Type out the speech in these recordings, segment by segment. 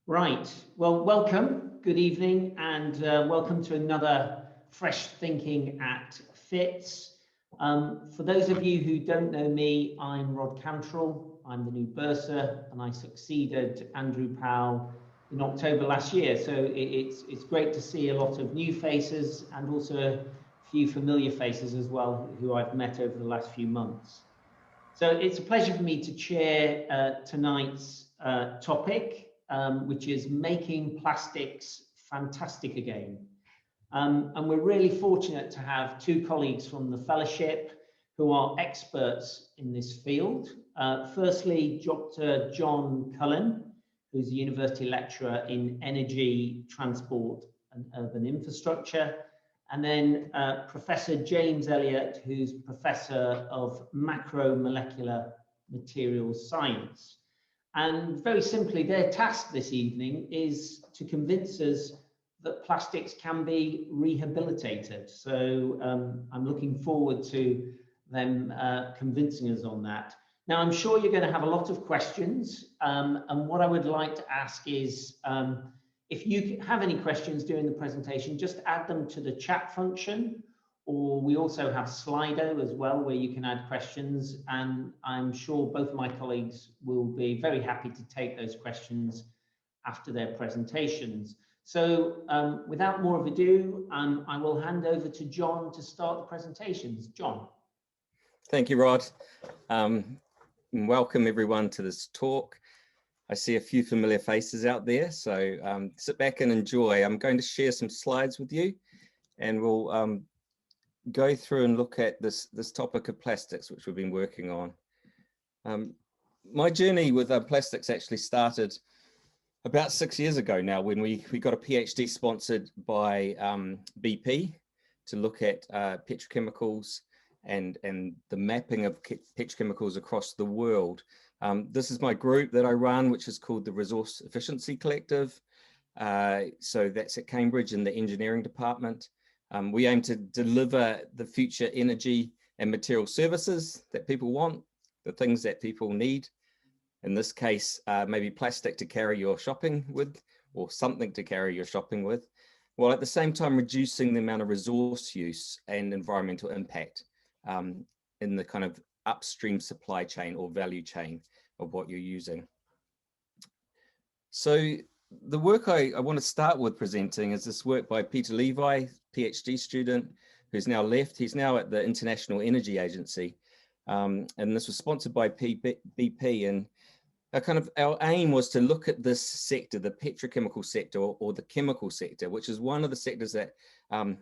Right, well, welcome, good evening, and welcome to another Fresh Thinking at Fitz. For those of you who don't know me, I'm Rod Cantrill. I'm the new Bursar, and I succeeded Andrew Powell in October last year. So it's great to see a lot of new faces and also a few familiar faces as well, who I've met over the last few months. So it's a pleasure for me to chair tonight's topic, which is making plastics fantastic again. And we're really fortunate to have two colleagues from the fellowship who are experts in this field. Firstly, Dr. John Cullen, who's a university lecturer in energy, transport and urban infrastructure. And then Professor James Elliott, who's Professor of Macromolecular Materials Science. And very simply, their task this evening is to convince us that plastics can be rehabilitated. So I'm looking forward to them convincing us on that. Now, I'm sure you're going to have a lot of questions. And what I would like to ask is, if you have any questions during the presentation, just add them to the chat function, or we also have Slido as well, where you can add questions. And I'm sure both of my colleagues will be very happy to take those questions after their presentations. So without more of ado, I will hand over to John to start the presentations. John. Thank you, Rod. Welcome everyone to this talk. I see a few familiar faces out there, so sit back and enjoy. I'm going to share some slides with you, and we'll go through and look at this topic of plastics, which we've been working on. My journey with plastics actually started about 6 years ago now, when we got a PhD sponsored by BP to look at petrochemicals and the mapping of petrochemicals across the world. This is my group that I run, which is called the Resource Efficiency Collective. So that's at Cambridge in the engineering department. We aim to deliver the future energy and material services that people want, the things that people need. In this case, maybe plastic to carry your shopping with, or something to carry your shopping with, while at the same time reducing the amount of resource use and environmental impact in the kind of upstream supply chain or value chain of what you're using. So the work I want to start with presenting is this work by Peter Levi, PhD student, who's now left. He's now at the International Energy Agency. And this was sponsored by BP. And our aim was to look at this sector, the petrochemical sector or the chemical sector, which is one of the sectors that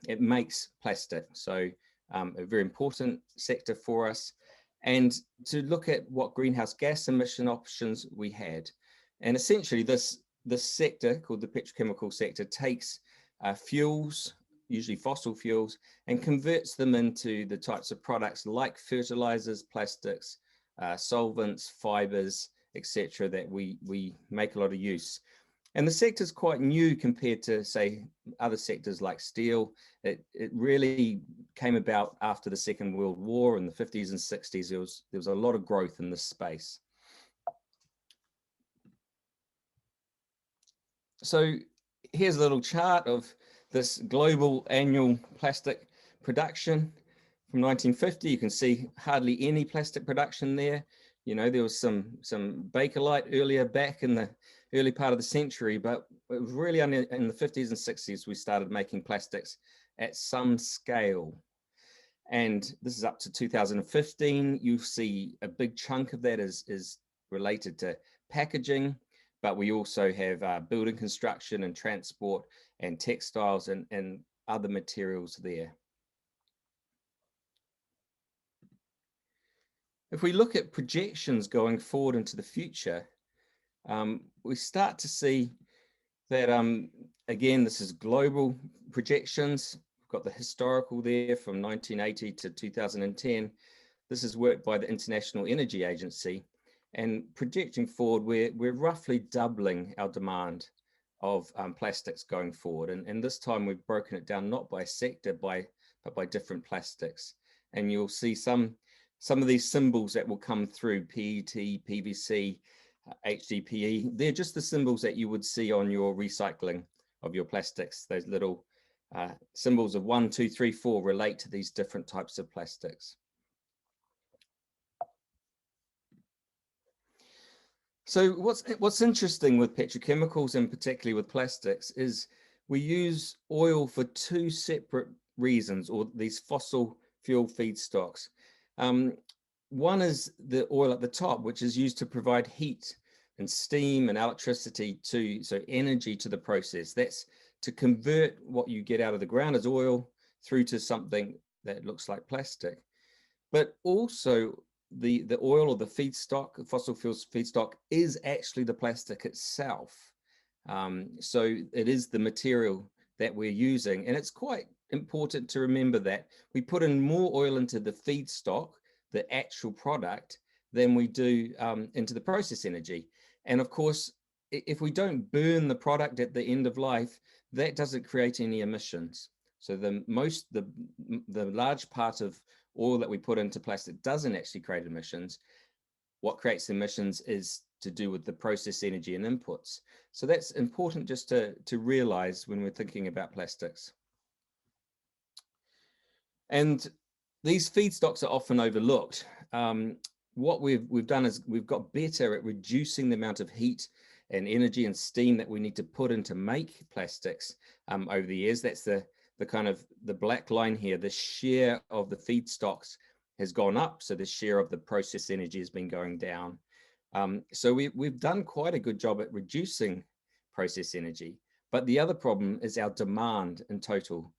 it makes plastic. So a very important sector for us, and to look at what greenhouse gas emission options we had. And essentially this sector, called the petrochemical sector, takes fuels, usually fossil fuels, and converts them into the types of products like fertilizers, plastics, solvents, fibers, etc., that we make a lot of use. And the sector is quite new compared to, say, other sectors like steel. It really came about after the Second World War in the 50s and 60s. There was a lot of growth in this space. So here's a little chart of this global annual plastic production from 1950. You can see hardly any plastic production there. You know, there was some Bakelite earlier back in the early part of the century, but it was really only in the 50s and 60s we started making plastics at some scale. And this is up to 2015. You see a big chunk of that is related to packaging, but we also have building construction and transport and textiles and other materials there. If we look at projections going forward into the future, we start to see that, again, this is global projections. We've got the historical there from 1980 to 2010. This is work by the International Energy Agency. And projecting forward, we're roughly doubling our demand of plastics going forward. And this time we've broken it down not by sector, but by different plastics. And you'll see some of these symbols that will come through: PET, PVC, HDPE. They're just the symbols that you would see on your recycling of your plastics. Those little symbols of 1, 2, 3, 4 relate to these different types of plastics. So what's interesting with petrochemicals, and particularly with plastics, is we use oil for two separate reasons, or these fossil fuel feedstocks. One is the oil at the top, which is used to provide heat and steam and electricity so energy to the process. That's to convert what you get out of the ground as oil through to something that looks like plastic. But also the oil or the feedstock, fossil fuels feedstock, is actually the plastic itself. So it is the material that we're using. And it's quite important to remember that we put in more oil into the feedstock, the actual product, than we do into the process energy. And of course, if we don't burn the product at the end of life, that doesn't create any emissions. So the large part of oil that we put into plastic doesn't actually create emissions. What creates emissions is to do with the process energy and inputs. So that's important just to realize when we're thinking about plastics. And these feedstocks are often overlooked. What we've done is we've got better at reducing the amount of heat and energy and steam that we need to put in to make plastics over the years. That's the kind of the black line here. The share of the feedstocks has gone up, so the share of the process energy has been going down. So we've done quite a good job at reducing process energy, but the other problem is our demand in total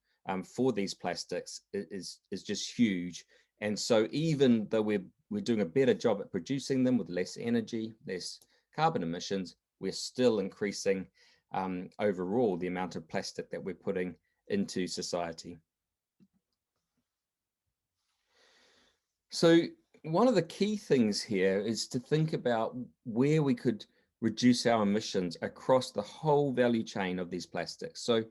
for these plastics is just huge. And so even though we're doing a better job at producing them with less energy, less carbon emissions, we're still increasing overall the amount of plastic that we're putting into society. So one of the key things here is to think about where we could reduce our emissions across the whole value chain of these plastics. So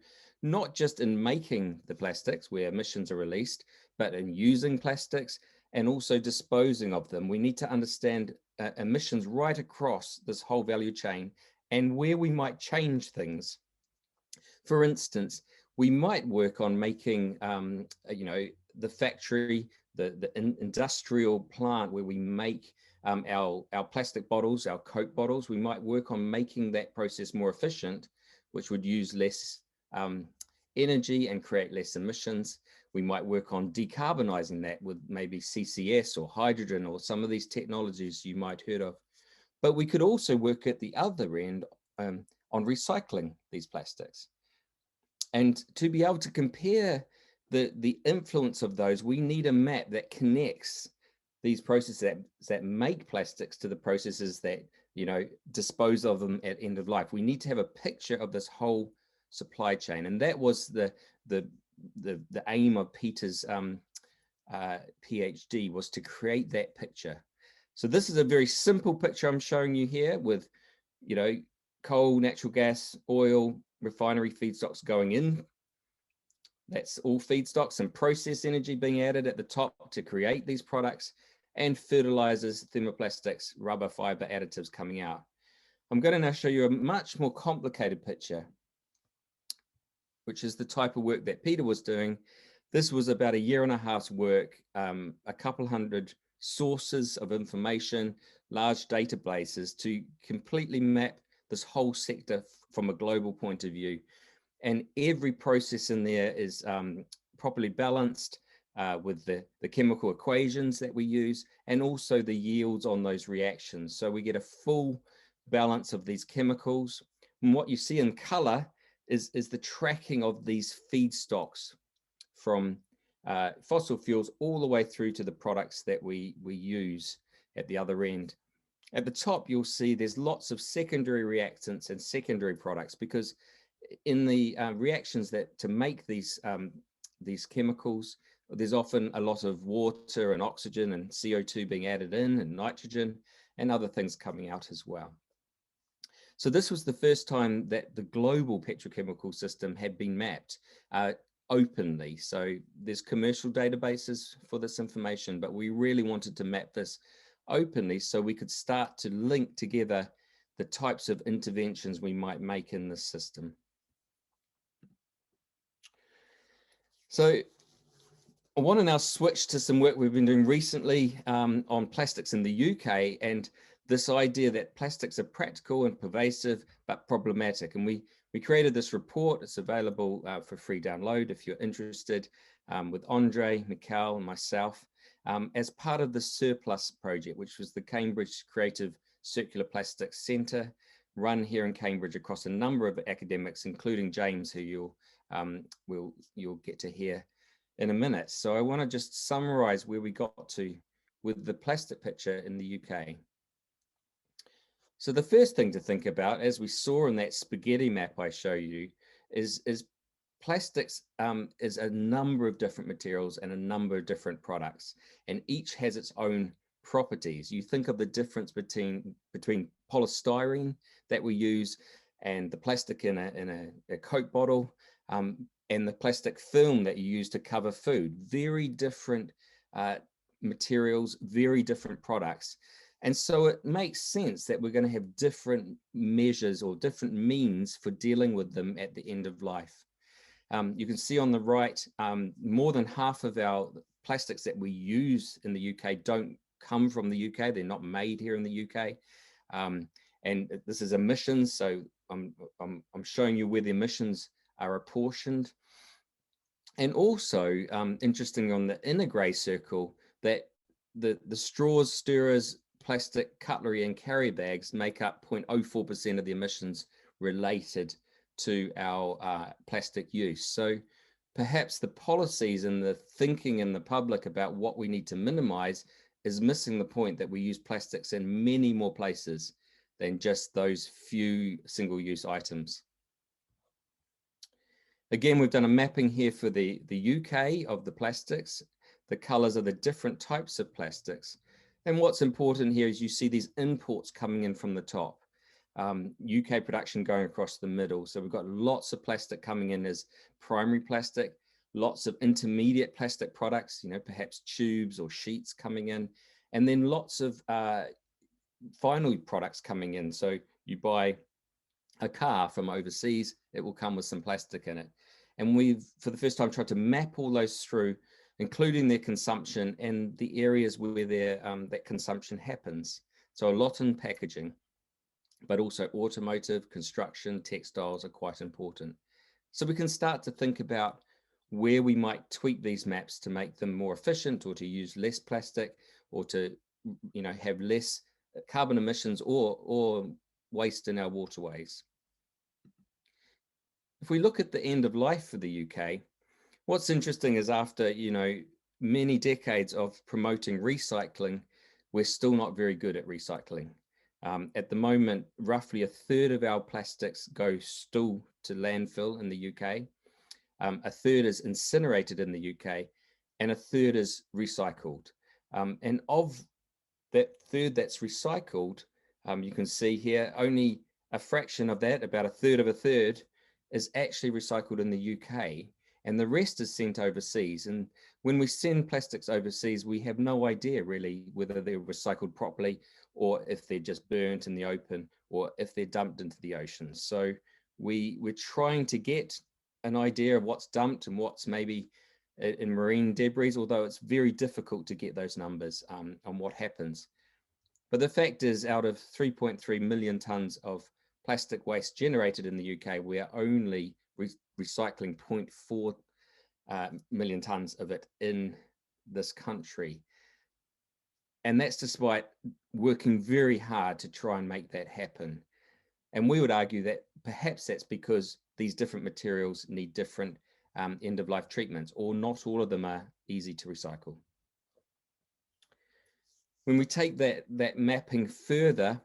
not just in making the plastics where emissions are released, but in using plastics and also disposing of them. We need to understand emissions right across this whole value chain and where we might change things. For instance, we might work on making, the factory, the industrial plant where we make our plastic bottles, our Coke bottles. We might work on making that process more efficient, which would use less energy and create less emissions. We might work on decarbonizing that with maybe CCS or hydrogen or some of these technologies you might heard of. But we could also work at the other end on recycling these plastics. And to be able to compare the influence of those, we need a map that connects these processes that make plastics to the processes that, dispose of them at end of life. We need to have a picture of this whole supply chain. And that was the aim of Peter's PhD, was to create that picture. So this is a very simple picture I'm showing you here with, coal, natural gas, oil, refinery feedstocks going in. That's all feedstocks, and process energy being added at the top to create these products, and fertilizers, thermoplastics, rubber, fiber, additives coming out. I'm going to now show you a much more complicated picture, which is the type of work that Peter was doing. This was about 1.5 years work, a couple hundred sources of information, large databases to completely map this whole sector from a global point of view. And every process in there is properly balanced with the chemical equations that we use, and also the yields on those reactions. So we get a full balance of these chemicals. And what you see in color is the tracking of these feedstocks from fossil fuels all the way through to the products that we use at the other end. At the top, you'll see there's lots of secondary reactants and secondary products, because in the reactions that to make these chemicals, there's often a lot of water and oxygen and CO2 being added in, and nitrogen and other things coming out as well. So this was the first time that the global petrochemical system had been mapped openly. So there's commercial databases for this information, but we really wanted to map this openly so we could start to link together the types of interventions we might make in this system. So I want to now switch to some work we've been doing recently on plastics in the UK, and this idea that plastics are practical and pervasive, but problematic. And we created this report. It's available for free download if you're interested, with Andre, Mikhail, and myself, as part of the Surplus project, which was the Cambridge Creative Circular Plastics Centre, run here in Cambridge across a number of academics, including James, who you'll get to hear in a minute. So I want to just summarize where we got to with the plastic picture in the UK. So the first thing to think about, as we saw in that spaghetti map I show you, is plastics is a number of different materials and a number of different products, and each has its own properties. You think of the difference between polystyrene that we use and the plastic in a Coke bottle, and the plastic film that you use to cover food. Very different materials, very different products. And so it makes sense that we're going to have different measures or different means for dealing with them at the end of life. You can see on the right, more than half of our plastics that we use in the UK don't come from the UK. They're not made here in the UK. And this is emissions. So I'm showing you where the emissions are apportioned. And also, interesting on the inner grey circle, that the straws, stirrers, plastic, cutlery, and carry bags make up 0.04% of the emissions related to our plastic use. So perhaps the policies and the thinking in the public about what we need to minimize is missing the point that we use plastics in many more places than just those few single-use items. Again, we've done a mapping here for the UK of the plastics. The colors are the different types of plastics. And what's important here is you see these imports coming in from the top. UK production going across the middle. So we've got lots of plastic coming in as primary plastic, lots of intermediate plastic products, you know, perhaps tubes or sheets coming in, and then lots of final products coming in. So you buy a car from overseas, it will come with some plastic in it. And we've, for the first time, tried to map all those through, including their consumption and the areas where that consumption happens. So a lot in packaging, but also automotive, construction, textiles are quite important. So we can start to think about where we might tweak these maps to make them more efficient, or to use less plastic, or to, you know, have less carbon emissions or waste in our waterways. If we look at the end of life for the UK, what's interesting is after, you know, many decades of promoting recycling, we're still not very good at recycling. At the moment, roughly a third of our plastics go still to landfill in the UK. A third is incinerated in the UK, and a third is recycled. And of that third that's recycled, you can see here, only a fraction of that, about a third of a third, is actually recycled in the UK, and the rest is sent overseas. And when we send plastics overseas, we have no idea really whether they're recycled properly, or if they're just burnt in the open, or if they're dumped into the ocean. So we're trying to get an idea of what's dumped and what's maybe in marine debris, although it's very difficult to get those numbers on what happens. But the fact is, out of 3.3 million tons of plastic waste generated in the UK, we are only recycling 0.4 million tons of it in this country. And that's despite working very hard to try and make that happen. And we would argue that perhaps that's because these different materials need different end-of-life treatments, or not all of them are easy to recycle. When we take that mapping further,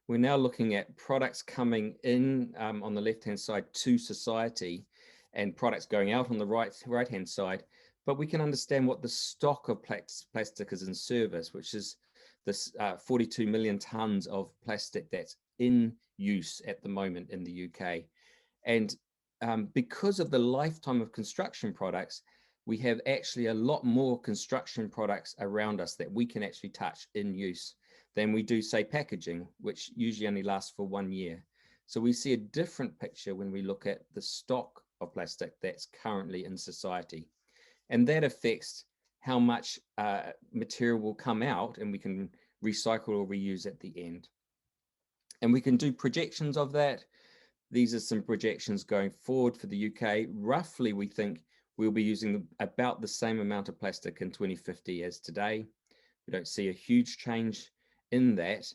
we're now looking at products coming in on the left-hand side to society, and products going out on the right-hand side. But we can understand what the stock of plastic is in service, which is this 42 million tons of plastic that's in use at the moment in the UK. And because of the lifetime of construction products, we have actually a lot more construction products around us that we can actually touch in use. than we do, say, packaging, which usually only lasts for 1 year. So we see a different picture when we look at the stock of plastic that's currently in society. And that affects how much material will come out and we can recycle or reuse at the end. And we can do projections of that. These are some projections going forward for the UK. Roughly, we think we'll be using about the same amount of plastic in 2050 as today. We don't see a huge change in that.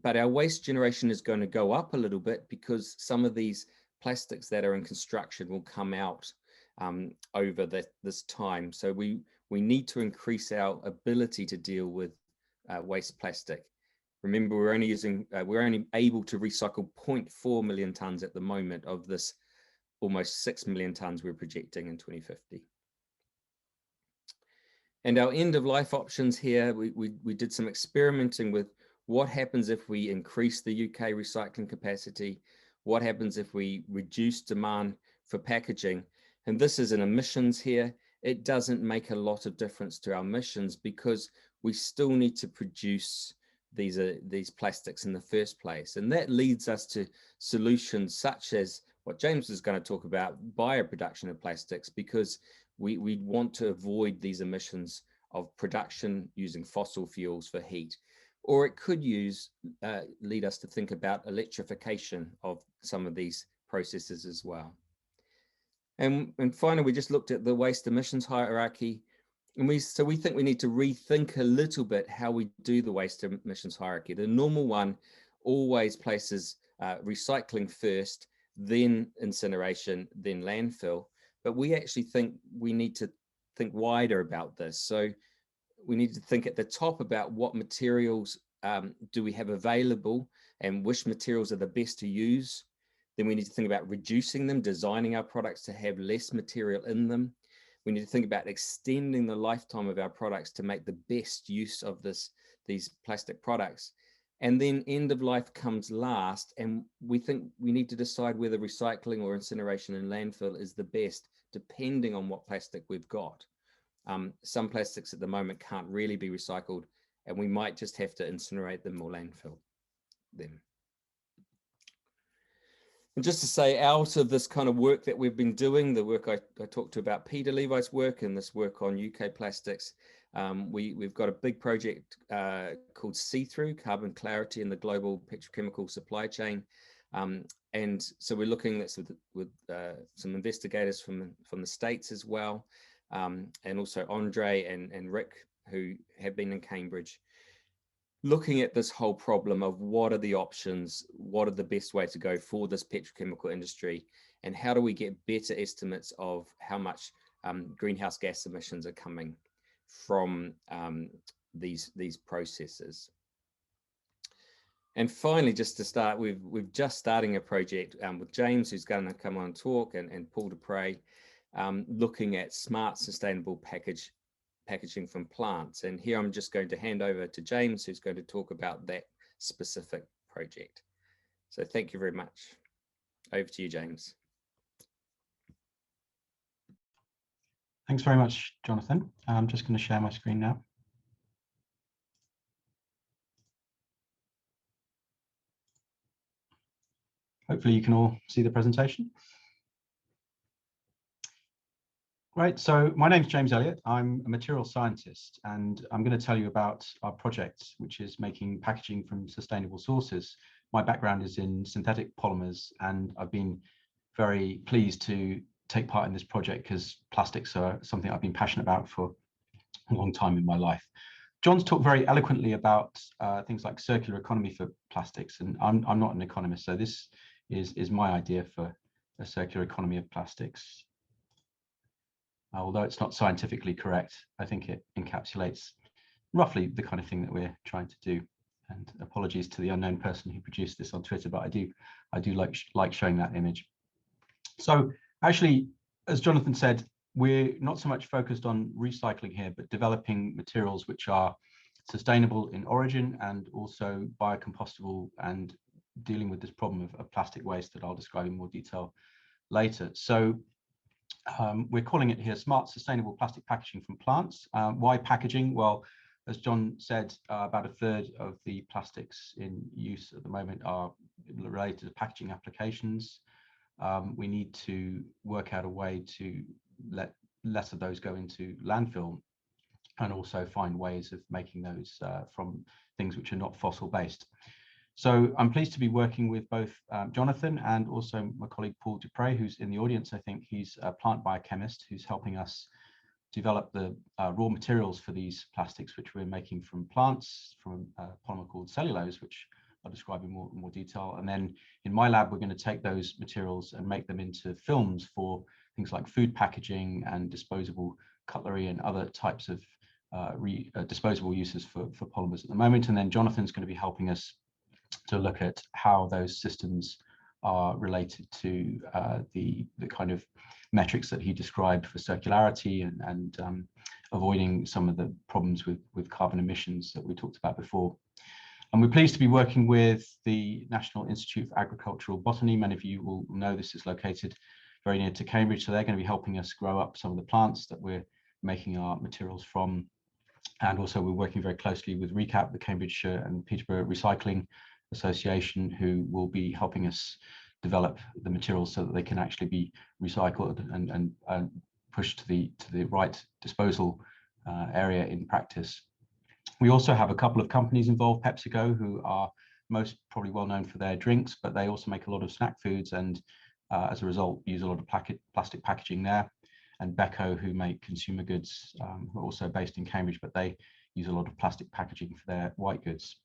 But our waste generation is going to go up a little bit because some of these plastics that are in construction will come out over this time. So we need to increase our ability to deal with waste plastic. Remember, we're only able to recycle 0.4 million tons at the moment of this almost 6 million tons we're projecting in 2050. And our end of life options here, we did some experimenting with what happens if we increase the UK recycling capacity, what happens if we reduce demand for packaging. And this is an emissions here. It doesn't make a lot of difference to our emissions because we still need to produce these plastics in the first place. And that leads us to solutions such as what James is going to talk about, bioproduction of plastics, because we want to avoid these emissions of production using fossil fuels for heat. Or it could lead us to think about electrification of some of these processes as well. And finally, we just looked at the waste emissions hierarchy. And we think we need to rethink a little bit how we do the waste emissions hierarchy. The normal one always places recycling first, then incineration, then landfill. But we actually think we need to think wider about this. So we need to think at the top about what materials do we have available and which materials are the best to use. Then we need to think about reducing them, designing our products to have less material in them. We need to think about extending the lifetime of our products to make the best use of these plastic products. And then end of life comes last. And we think we need to decide whether recycling or incineration in landfill is the best, depending on what plastic we've got. Some plastics at the moment can't really be recycled, and we might just have to incinerate them or landfill them. And just to say, out of this kind of work that we've been doing, the work I talked to about Peter Levi's work and this work on UK plastics, we've got a big project called See-Through, Carbon Clarity in the Global Petrochemical Supply Chain. And so we're looking at with some investigators from the States as well, and also Andre and Rick, who have been in Cambridge, looking at this whole problem of what are the options, what are the best way to go for this petrochemical industry, and how do we get better estimates of how much greenhouse gas emissions are coming from these processes. And finally, just to start, we've just starting a project with James, who's going to come on and talk, and Paul Dupree, looking at smart, sustainable packaging from plants. And here I'm just going to hand over to James, who's going to talk about that specific project. So thank you very much. Over to you, James. Thanks very much, Jonathan. I'm just going to share my screen now. Hopefully you can all see the presentation. Right, so my name's James Elliott. I'm a material scientist, and I'm going to tell you about our project, which is making packaging from sustainable sources. My background is in synthetic polymers, and I've been very pleased to take part in this project because plastics are something I've been passionate about for a long time in my life. John's talked very eloquently about things like circular economy for plastics, and I'm not an economist, so this is my idea for a circular economy of plastics. Although it's not scientifically correct, I think it encapsulates roughly the kind of thing that we're trying to do. And apologies to the unknown person who produced this on Twitter, but I do like showing that image. So actually, as Jonathan said, we're not so much focused on recycling here, but developing materials which are sustainable in origin and also biocompostable, and dealing with this problem of plastic waste that I'll describe in more detail later. So we're calling it here smart sustainable plastic packaging from plants. Why packaging? Well, as John said, about a third of the plastics in use at the moment are related to packaging applications. We need to work out a way to let less of those go into landfill, and also find ways of making those from things which are not fossil based. So I'm pleased to be working with both Jonathan and also my colleague Paul Dupree, who's in the audience. I think he's a plant biochemist who's helping us develop the raw materials for these plastics, which we're making from plants, from a polymer called cellulose, which I'll describe in more detail. And then in my lab, we're going to take those materials and make them into films for things like food packaging and disposable cutlery and other types of disposable uses for polymers at the moment. And then Jonathan's going to be helping us to look at how those systems are related to the kind of metrics that he described for circularity and avoiding some of the problems with carbon emissions that we talked about before. And we're pleased to be working with the National Institute of Agricultural Botany. Many of you will know this is located very near to Cambridge, so they're going to be helping us grow up some of the plants that we're making our materials from. And also we're working very closely with RECAP, the Cambridgeshire and Peterborough Recycling Association, who will be helping us develop the materials so that they can actually be recycled and pushed to the right disposal area in practice. We also have a couple of companies involved, PepsiCo, who are most probably well known for their drinks, but they also make a lot of snack foods, and as a result use a lot of plastic packaging there. And Beko, who make consumer goods, who are also based in Cambridge, but they use a lot of plastic packaging for their white goods.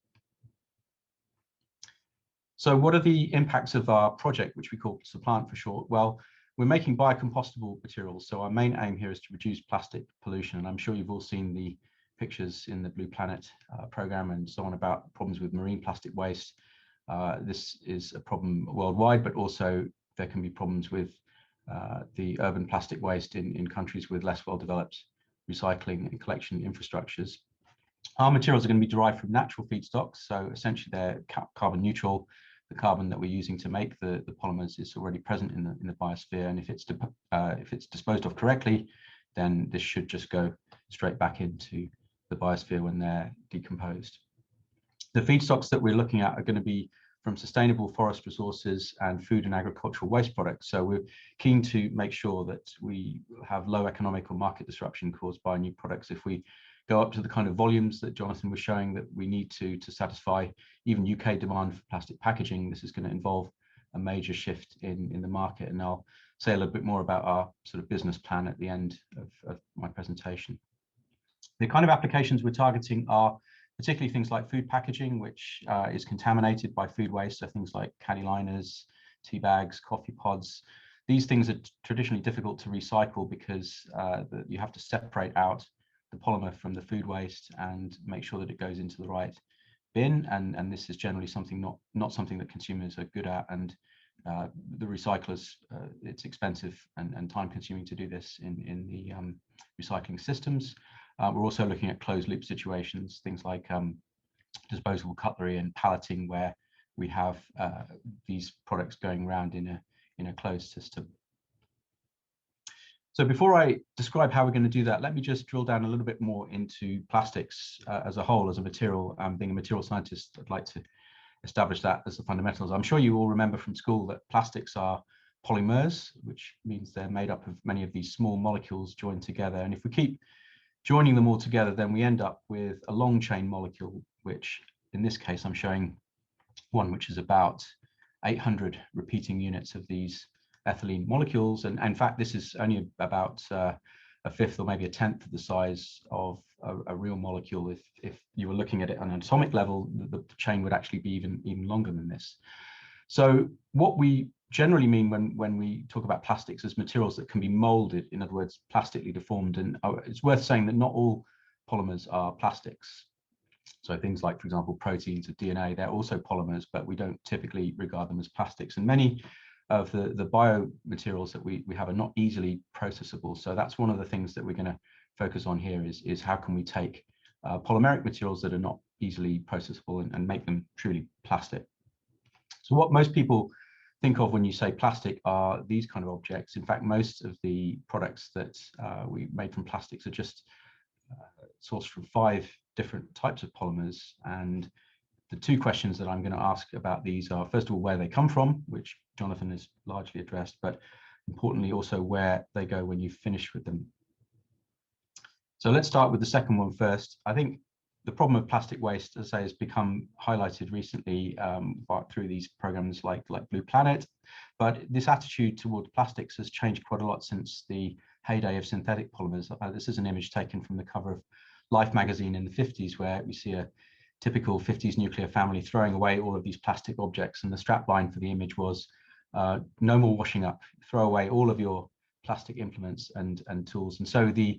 So what are the impacts of our project, which we call Supplant for short? Well, we're making biocompostable materials. So our main aim here is to reduce plastic pollution. And I'm sure you've all seen the pictures in the Blue Planet program and so on about problems with marine plastic waste. This is a problem worldwide, but also there can be problems with the urban plastic waste in countries with less well-developed recycling and collection infrastructures. Our materials are going to be derived from natural feedstocks, so essentially they're carbon neutral. The carbon that we're using to make the polymers is already present in the biosphere, and if it's disposed of correctly, then this should just go straight back into the biosphere when they're decomposed. The feedstocks that we're looking at are going to be from sustainable forest resources and food and agricultural waste products. So we're keen to make sure that we have low economic or market disruption caused by new products. If we go up to the kind of volumes that Jonathan was showing that we need to satisfy even UK demand for plastic packaging, this is going to involve a major shift in the market. And I'll say a little bit more about our sort of business plan at the end of my presentation. The kind of applications we're targeting are particularly things like food packaging, which is contaminated by food waste. So things like candy liners, tea bags, coffee pods. These things are traditionally difficult to recycle because you have to separate out the polymer from the food waste and make sure that it goes into the right bin. And this is generally something not something that consumers are good at. And the recyclers, it's expensive and time consuming to do this in the recycling systems. We're also looking at closed loop situations, things like disposable cutlery and palleting, where we have these products going around in a closed system. So before I describe how we're going to do that, let me just drill down a little bit more into plastics as a whole, as a material. Being a material scientist, I'd like to establish that as the fundamentals. I'm sure you all remember from school that plastics are polymers, which means they're made up of many of these small molecules joined together. And if we keep joining them all together, then we end up with a long chain molecule, which in this case, I'm showing one which is about 800 repeating units of these ethylene molecules. And in fact, this is only about a fifth or maybe a tenth of the size of a real molecule. If you were looking at it on an atomic level, the chain would actually be even longer than this. So what we generally mean when we talk about plastics as materials that can be molded, in other words, plastically deformed. And it's worth saying that not all polymers are plastics. So things like, for example, proteins or DNA, they're also polymers, but we don't typically regard them as plastics. And many of the biomaterials that we have are not easily processable. So that's one of the things that we're going to focus on here is how can we take polymeric materials that are not easily processable and make them truly plastic. So what most people think of when you say plastic are these kind of objects. In fact, most of the products that we made from plastics are just sourced from 5 different types of polymers. And the two questions that I'm going to ask about these are, first of all, where they come from, which Jonathan has largely addressed, but importantly also where they go when you finish with them. So let's start with the second one first. I think the problem of plastic waste, as I say, has become highlighted recently through these programs like Blue Planet. But this attitude towards plastics has changed quite a lot since the heyday of synthetic polymers. This is an image taken from the cover of Life magazine in the 50s, where we see a typical 50s nuclear family throwing away all of these plastic objects. And the strapline for the image was, no more washing up, throw away all of your plastic implements and tools. And so the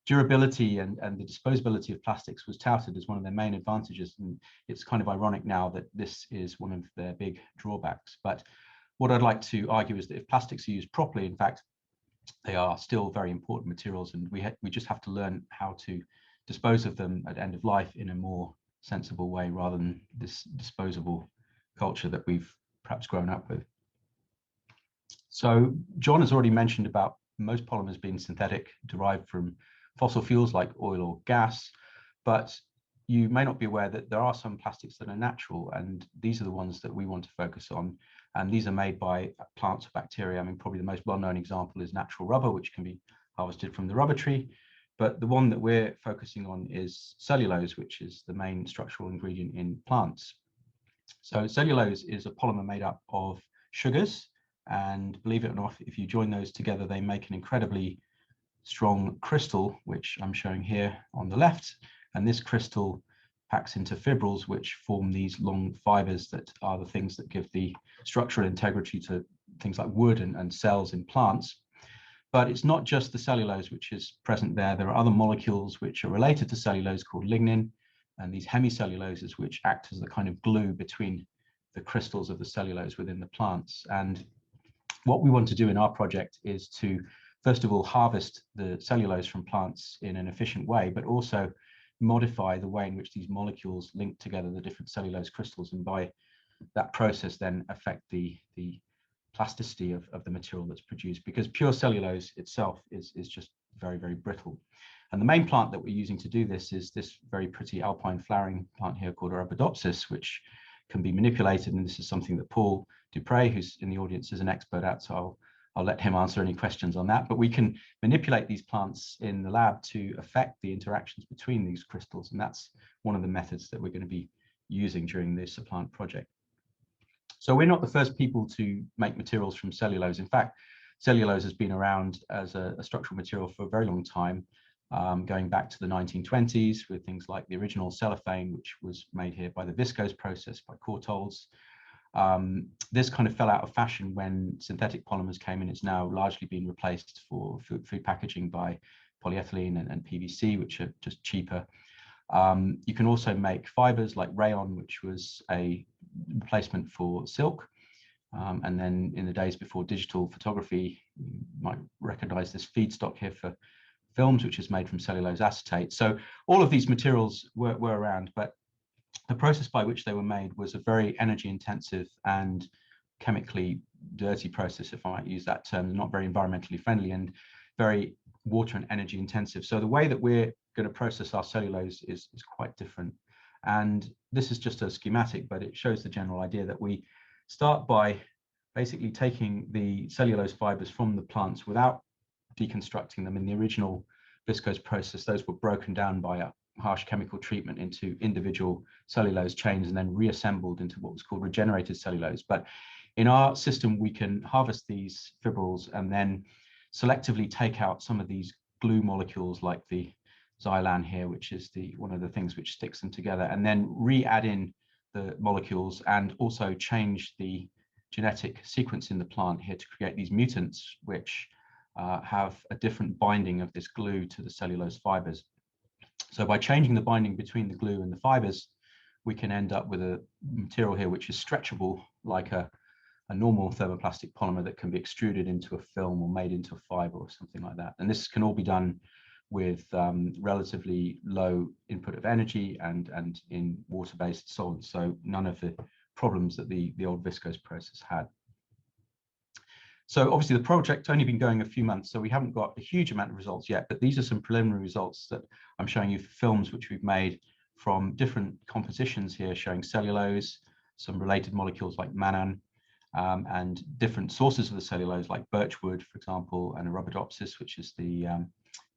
durability and the disposability of plastics was touted as one of their main advantages. And it's kind of ironic now that this is one of their big drawbacks. But what I'd like to argue is that if plastics are used properly, in fact, they are still very important materials, and we just have to learn how to dispose of them at end of life in a more sensible way, rather than this disposable culture that we've perhaps grown up with. So John has already mentioned about most polymers being synthetic, derived from fossil fuels like oil or gas, but you may not be aware that there are some plastics that are natural, and these are the ones that we want to focus on. And these are made by plants or bacteria. I mean, probably the most well-known example is natural rubber, which can be harvested from the rubber tree. But the one that we're focusing on is cellulose, which is the main structural ingredient in plants. So cellulose is a polymer made up of sugars, and believe it or not, if you join those together, they make an incredibly strong crystal, which I'm showing here on the left. And this crystal packs into fibrils, which form these long fibers that are the things that give the structural integrity to things like wood and cells in plants. But it's not just the cellulose which is present there. There are other molecules which are related to cellulose called lignin, and these hemicelluloses which act as the kind of glue between the crystals of the cellulose within the plants. And what we want to do in our project is to, first of all, harvest the cellulose from plants in an efficient way, but also modify the way in which these molecules link together the different cellulose crystals, and by that process then affect the plasticity of the material that's produced, because pure cellulose itself is just very, very brittle. And the main plant that we're using to do this is this very pretty alpine flowering plant here called Arabidopsis, which can be manipulated. And this is something that Paul Dupree, who's in the audience, is an expert at, so I'll let him answer any questions on that. But we can manipulate these plants in the lab to affect the interactions between these crystals. And that's one of the methods that we're going to be using during this plant project. So we're not the first people to make materials from cellulose. In fact, cellulose has been around as a structural material for a very long time, going back to the 1920s with things like the original cellophane, which was made here by the viscose process by Courtaulds. This kind of fell out of fashion when synthetic polymers came in. It's now largely been replaced for food packaging by polyethylene and PVC, which are just cheaper. You can also make fibers like rayon, which was a replacement for silk. And then in the days before digital photography, you might recognize this feedstock here for films, which is made from cellulose acetate. So all of these materials were around, but the process by which they were made was a very energy intensive and chemically dirty process, if I might use that term, not very environmentally friendly and very water and energy intensive. So the way that we're going to process our cellulose is quite different. And this is just a schematic, but it shows the general idea that we start by basically taking the cellulose fibers from the plants without deconstructing them. In the original viscose process, those were broken down by a harsh chemical treatment into individual cellulose chains and then reassembled into what was called regenerated cellulose. But in our system, we can harvest these fibrils and then selectively take out some of these glue molecules like the xylan here, which is one of the things which sticks them together, and then re-add in the molecules and also change the genetic sequence in the plant here to create these mutants, which have a different binding of this glue to the cellulose fibers. So by changing the binding between the glue and the fibers, we can end up with a material here which is stretchable like a normal thermoplastic polymer that can be extruded into a film or made into a fiber or something like that. And this can all be done with relatively low input of energy and in water-based solids. So none of the problems that the old viscose process had. So obviously the project's only been going a few months, so we haven't got a huge amount of results yet, but these are some preliminary results that I'm showing you for films which we've made from different compositions here showing cellulose, some related molecules like mannan, and different sources of the cellulose like birchwood, for example, and Arabidopsis, which is the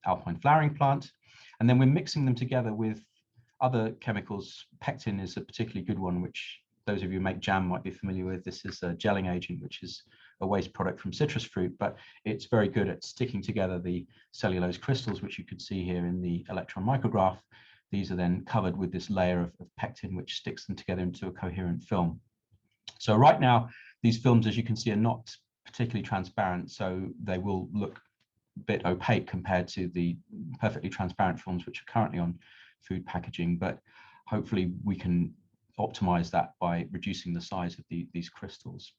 alpine flowering plant. And then we're mixing them together with other chemicals. Pectin is a particularly good one, which those of you who make jam might be familiar with. This is a gelling agent, which is a waste product from citrus fruit, but it's very good at sticking together the cellulose crystals, which you could see here in the electron micrograph. These are then covered with this layer of pectin, which sticks them together into a coherent film. So right now, these films, as you can see, are not particularly transparent, so they will look a bit opaque compared to the perfectly transparent films which are currently on food packaging, but hopefully we can optimize that by reducing the size of these crystals.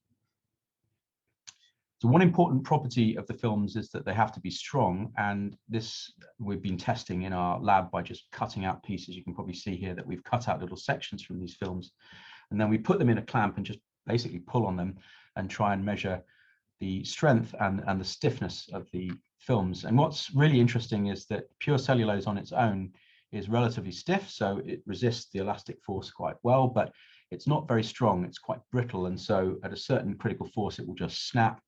So one important property of the films is that they have to be strong, and this we've been testing in our lab by just cutting out pieces. You can probably see here that we've cut out little sections from these films, and then we put them in a clamp and just basically pull on them and try and measure the strength and the stiffness of the films. And what's really interesting is that pure cellulose on its own is relatively stiff, so it resists the elastic force quite well, but it's not very strong. It's quite brittle, and so at a certain critical force it will just snap,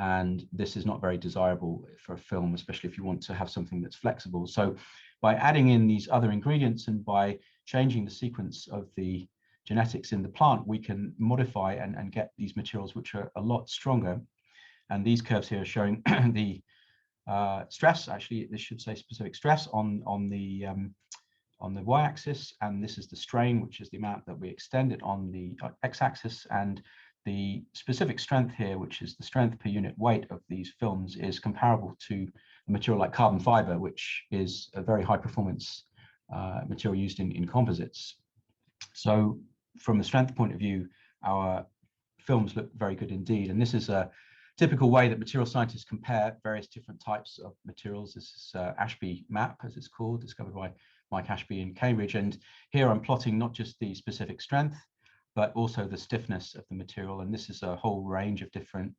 and this is not very desirable for a film, especially if you want to have something that's flexible. So by adding in these other ingredients and by changing the sequence of the genetics in the plant, we can modify and get these materials which are a lot stronger. And these curves here are showing the stress, actually this should say specific stress on the y-axis, and this is the strain, which is the amount that we extend it on the x-axis, and the specific strength here, which is the strength per unit weight of these films, is comparable to a material like carbon fiber, which is a very high performance material used in composites. So from the strength point of view, our films look very good indeed. And this is a typical way that material scientists compare various different types of materials. This is Ashby map, as it's called, discovered by Mike Ashby in Cambridge. And here I'm plotting not just the specific strength, but also the stiffness of the material. And this is a whole range of different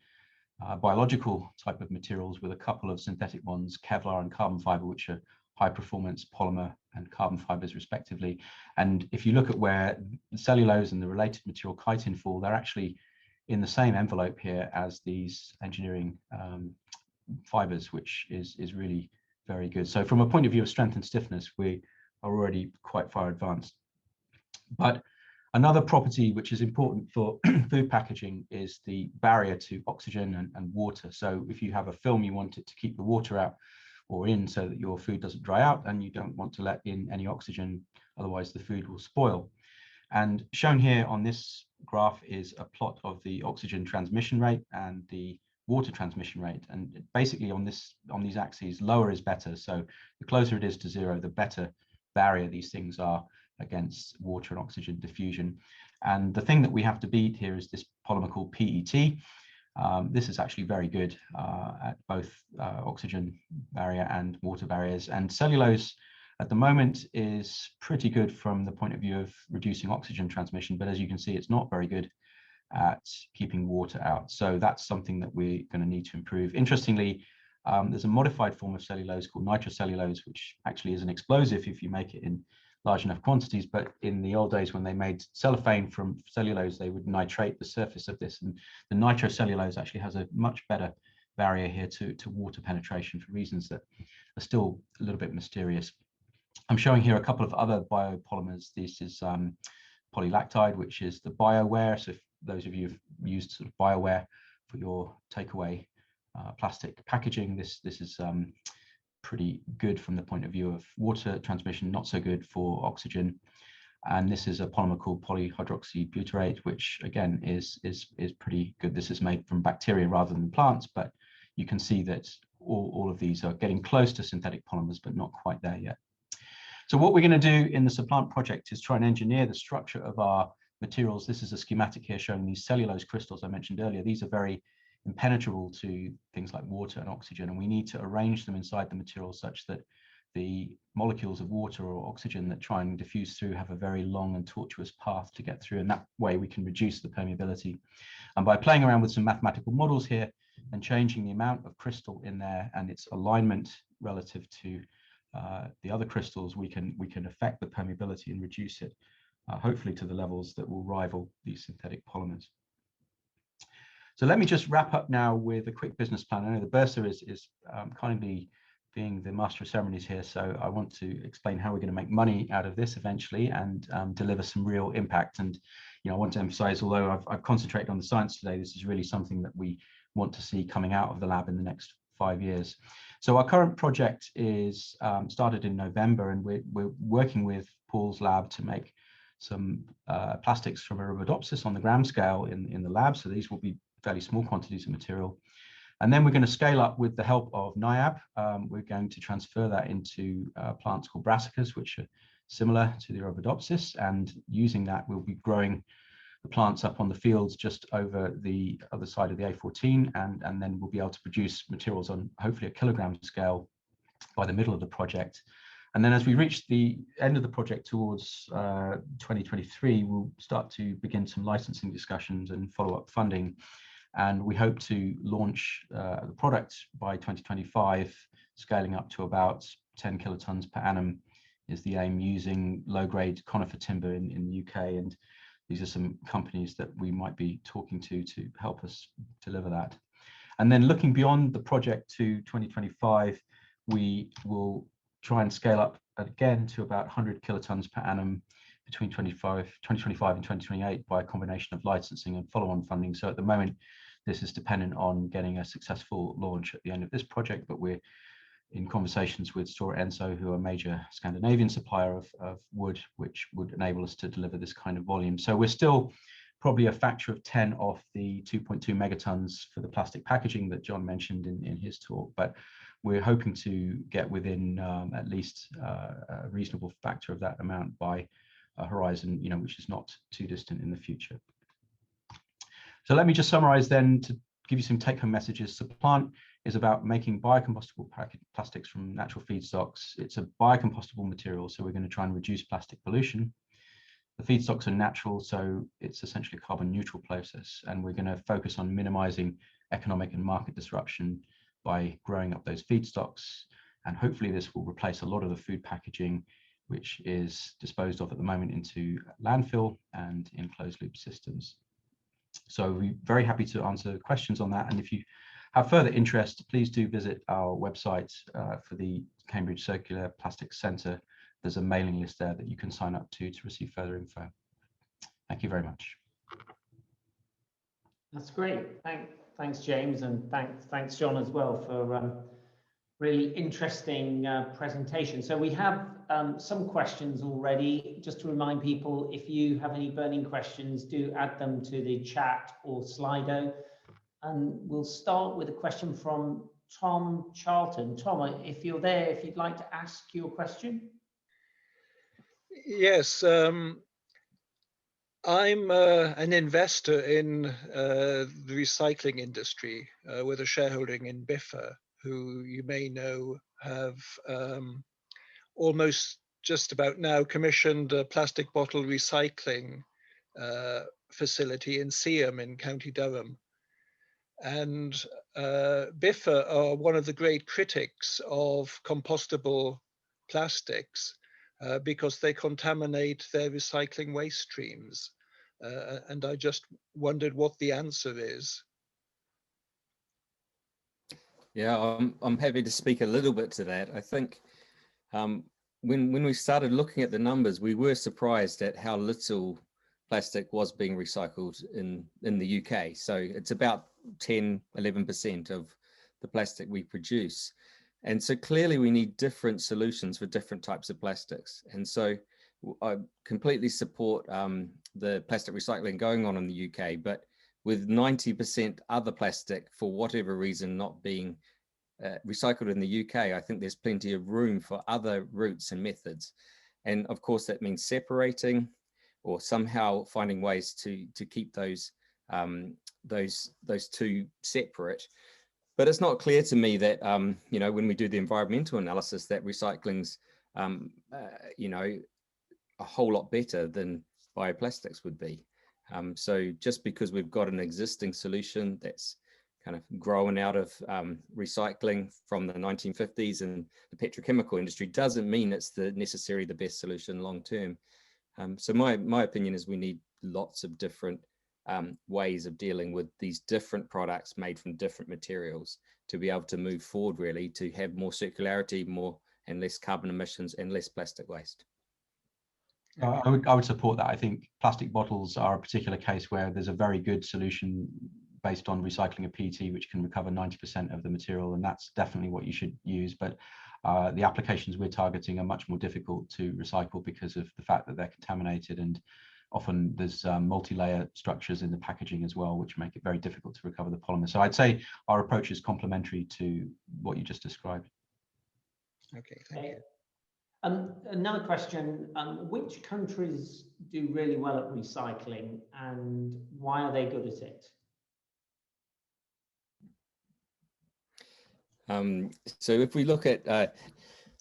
biological type of materials with a couple of synthetic ones, Kevlar and carbon fiber, which are high performance polymer and carbon fibers respectively. And if you look at where the cellulose and the related material chitin fall, they're actually in the same envelope here as these engineering fibers, which is really very good. So from a point of view of strength and stiffness, we are already quite far advanced. But another property which is important for food packaging is the barrier to oxygen and water. So if you have a film, you want it to keep the water out or in so that your food doesn't dry out, and you don't want to let in any oxygen, otherwise the food will spoil. And shown here on this graph is a plot of the oxygen transmission rate and the water transmission rate. And basically on these axes, lower is better. So the closer it is to zero, the better barrier these things are against water and oxygen diffusion. And the thing that we have to beat here is this polymer called PET. This is actually very good at both oxygen barrier and water barriers. And cellulose at the moment is pretty good from the point of view of reducing oxygen transmission, but as you can see, it's not very good at keeping water out. So that's something that we're going to need to improve. Interestingly, there's a modified form of cellulose called nitrocellulose, which actually is an explosive if you make it in large enough quantities. But in the old days, when they made cellophane from cellulose, they would nitrate the surface of this. And the nitrocellulose actually has a much better barrier here to water penetration for reasons that are still a little bit mysterious. I'm showing here a couple of other biopolymers. This is polylactide, which is the BioWare. So if those of you have used sort of BioWare for your takeaway plastic packaging, this is pretty good from the point of view of water transmission, not so good for oxygen. And this is a polymer called polyhydroxybutyrate, which again is pretty good. This is made from bacteria rather than plants, but you can see that all of these are getting close to synthetic polymers, but not quite there yet. So what we're going to do in the Supplant project is try and engineer the structure of our materials. This is a schematic here showing these cellulose crystals I mentioned earlier. These are very impenetrable to things like water and oxygen, and we need to arrange them inside the material such that the molecules of water or oxygen that try and diffuse through have a very long and tortuous path to get through, and that way we can reduce the permeability. And by playing around with some mathematical models here and changing the amount of crystal in there and its alignment relative to the other crystals, we can affect the permeability and reduce it, hopefully to the levels that will rival these synthetic polymers. So let me just wrap up now with a quick business plan. I know the Bursar is kindly being the master of ceremonies here, so I want to explain how we're going to make money out of this eventually and deliver some real impact. And I want to emphasize, although I've concentrated on the science today, this is really something that we want to see coming out of the lab in the next 5 years. So our current project is started in November, and we're working with Paul's lab to make some plastics from Arabidopsis on the gram scale in the lab. So these will be fairly small quantities of material. And then we're going to scale up with the help of NIAB. We're going to transfer that into plants called brassicas, which are similar to the Arabidopsis. And using that, we'll be growing the plants up on the fields just over the other side of the A14. And then we'll be able to produce materials on hopefully a kilogram scale by the middle of the project. And then as we reach the end of the project towards 2023, we'll start to begin some licensing discussions and follow-up funding. And we hope to launch the product by 2025, scaling up to about 10 kilotons per annum is the aim, using low-grade conifer timber in the UK. And these are some companies that we might be talking to help us deliver that. And then looking beyond the project to 2025, we will try and scale up again to about 100 kilotons per annum between 2025 and 2028 by a combination of licensing and follow-on funding. So at the moment, this is dependent on getting a successful launch at the end of this project, but we're in conversations with Stora Enso, who are a major Scandinavian supplier of wood, which would enable us to deliver this kind of volume. So we're still probably a factor of 10 off the 2.2 megatons for the plastic packaging that John mentioned in his talk, but we're hoping to get within at least a reasonable factor of that amount by a horizon, which is not too distant in the future. So let me just summarize then to give you some take-home messages. So plant is about making biocompostable plastics from natural feedstocks. It's a biocompostable material, so we're going to try and reduce plastic pollution. The feedstocks are natural, so it's essentially a carbon neutral process, and we're going to focus on minimizing economic and market disruption by growing up those feedstocks. And hopefully this will replace a lot of the food packaging which is disposed of at the moment into landfill and in closed loop systems. So we're very happy to answer questions on that. And if you have further interest, please do visit our website for the Cambridge Circular Plastics Centre. There's a mailing list there that you can sign up to receive further info. Thank you very much. That's great. Thanks, James, and thanks, John, as well, for really interesting presentation. So we have some questions already. Just to remind people, if you have any burning questions, do add them to the chat or Slido. And we'll start with a question from Tom Charlton. Tom, if you're there, if you'd like to ask your question. Yes, I'm an investor in the recycling industry with a shareholding in Biffa, who you may know have almost just about now commissioned a plastic bottle recycling facility in Seaham in County Durham. And Biffa are one of the great critics of compostable plastics because they contaminate their recycling waste streams. And I just wondered what the answer is. Yeah, I'm happy to speak a little bit to that. I think when we started looking at the numbers, we were surprised at how little plastic was being recycled in the UK. So it's about 10–11% of the plastic we produce. And so clearly we need different solutions for different types of plastics. And so I completely support the plastic recycling going on in the UK, but with 90% other plastic, for whatever reason, not being recycled in the UK, I think there's plenty of room for other routes and methods. And of course, that means separating or somehow finding ways to keep those two separate. But it's not clear to me that, when we do the environmental analysis, that recycling's, a whole lot better than bioplastics would be. So just because we've got an existing solution that's kind of growing out of recycling from the 1950s and the petrochemical industry doesn't mean it's necessarily the best solution long term. So my opinion is we need lots of different ways of dealing with these different products made from different materials to be able to move forward, really, to have more circularity, more and less carbon emissions and less plastic waste. I would support that. I think plastic bottles are a particular case where there's a very good solution based on recycling a PET, which can recover 90% of the material, and that's definitely what you should use. But the applications we're targeting are much more difficult to recycle because of the fact that they're contaminated, and often there's multi-layer structures in the packaging as well, which make it very difficult to recover the polymer. So I'd say our approach is complementary to what you just described. Okay, thank you. Another question, which countries do really well at recycling and why are they good at it? So if we look at